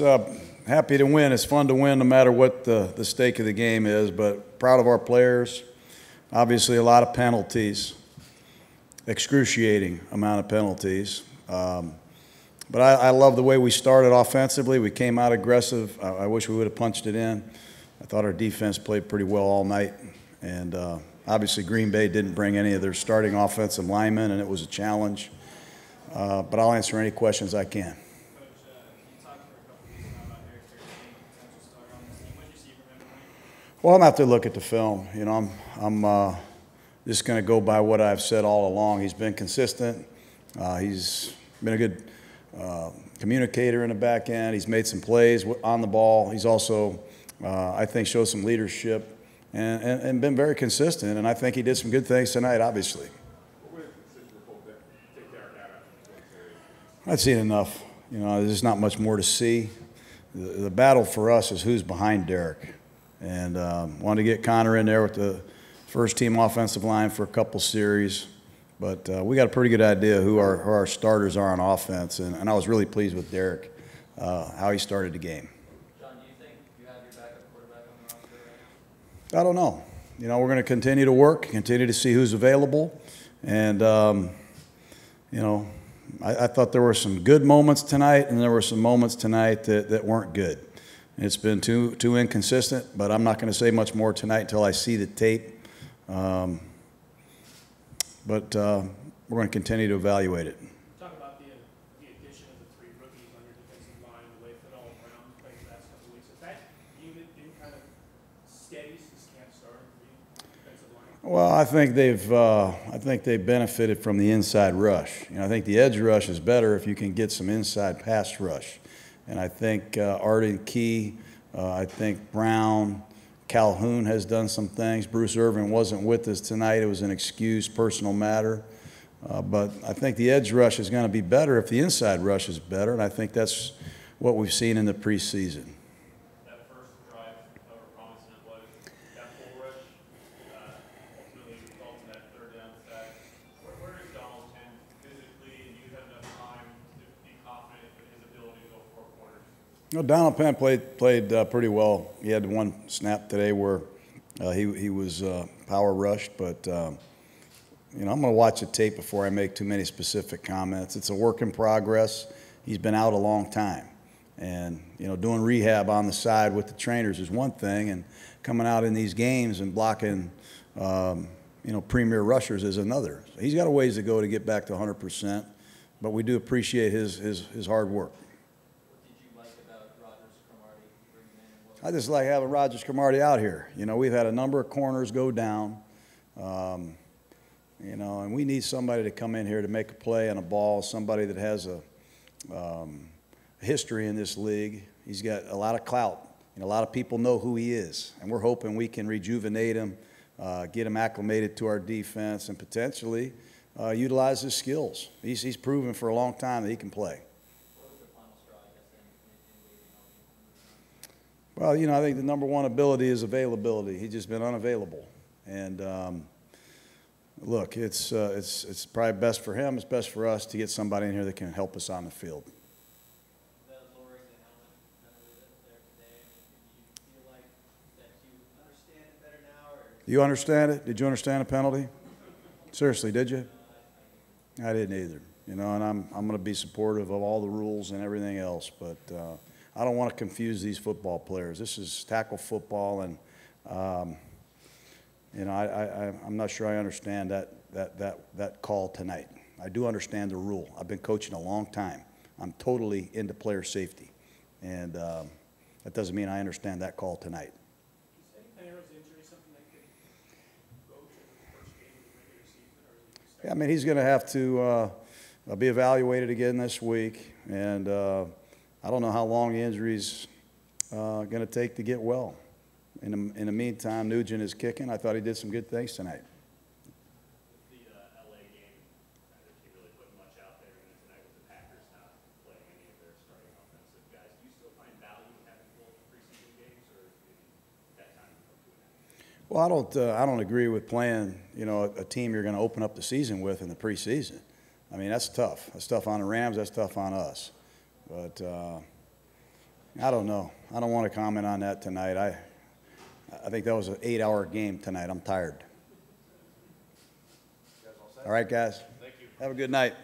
It's happy to win. It's fun to win no matter what the stake of the game is, but proud of our players. Obviously, a lot of penalties, excruciating amount of penalties. But I love the way we started offensively. We came out aggressive. I wish we would have punched it in. I thought our defense played pretty well all night. And obviously, Green Bay didn't bring any of their starting offensive linemen, and it was a challenge. But I'll answer any questions I can. Well, I'm out to look at the film. You know, I'm just going to go by what I've said all along. He's been consistent. He's been a good communicator in the back end. He's made some plays on the ball. He's also, I think, showed some leadership and been very consistent. And I think he did some good things tonight, obviously. I've seen enough. You know, there's not much more to see. The battle for us is who's behind Derek. And wanted to get Connor in there with the first-team offensive line for a couple series. But we got a pretty good idea who our starters are on offense. And I was really pleased with Derek, how he started the game. Jon, do you think you have your backup quarterback on the roster right now? I don't know. You know, we're going to continue to work, continue to see who's available. And, you know, I thought there were some good moments tonight, and there were some moments tonight that weren't good. It's been too inconsistent, but I'm not going to say much more tonight until I see the tape. But we're going to continue to evaluate it. Talk about the addition of the 3 rookies on your defensive line, the way Fidel Brown played the last couple of weeks. Is that unit been kind of steady since camp started for you, defensive line? Well, I think they've benefited from the inside rush. You know, I think the edge rush is better if you can get some inside pass rush. And I think Arden Key, I think Brown, Calhoun has done some things. Bruce Irvin wasn't with us tonight. It was an excused personal matter. But I think the edge rush is going to be better if the inside rush is better, and I think that's what we've seen in the preseason. That first drive, however promising it was, that full rush ultimately resulted in that 3rd down sack. Where is Donald 10 physically, and do you have enough time to be confident in his ability to go 4 quarters? No, Donald Penn played pretty well. He had one snap today where he was power rushed, but you know, I'm going to watch the tape before I make too many specific comments. It's a work in progress. He's been out a long time, and you know, doing rehab on the side with the trainers is one thing, and coming out in these games and blocking, you know, premier rushers is another. So he's got a ways to go to get back to 100%, but we do appreciate his hard work. I just like having Rogers Cromartie out here. You know, we've had a number of corners go down, you know, and we need somebody to come in here to make a play on a ball, somebody that has a history in this league. He's got a lot of clout, and a lot of people know who he is, and we're hoping we can rejuvenate him, get him acclimated to our defense, and potentially utilize his skills. He's proven for a long time that he can play. Well, you know, I think the #1 ability is availability. He's just been unavailable. And look, it's probably best for him. It's best for us to get somebody in here that can help us on the field. Do you understand it? Did you understand the penalty? Seriously, did you? I didn't either. You know, and I'm going to be supportive of all the rules and everything else, but I don't want to confuse these football players. This is tackle football, and you know, I'm not sure I understand that call tonight. I do understand the rule. I've been coaching a long time. I'm totally into player safety, and that doesn't mean I understand that call tonight. Is Panera's injury something that could go to the first game of the regular season, or is it Yeah, I mean, he's going to have to be evaluated again this week, and I don't know how long the injury's going to take to get well. In the meantime, Nugent is kicking. I thought he did some good things tonight. The LA game, neither team really put much out there, and then tonight with the Packers not playing any of their starting offensive guys. Do you still find value in having both preseason games, or is that time to come to an end? Well, I don't agree with playing, you know, a team you're going to open up the season with in the preseason. I mean, that's tough. That's tough on the Rams. That's tough on us. But, you I don't know. I don't want to comment on that tonight. I think that was an 8-hour game tonight. I'm tired. All right, guys. Thank you. Have a good night.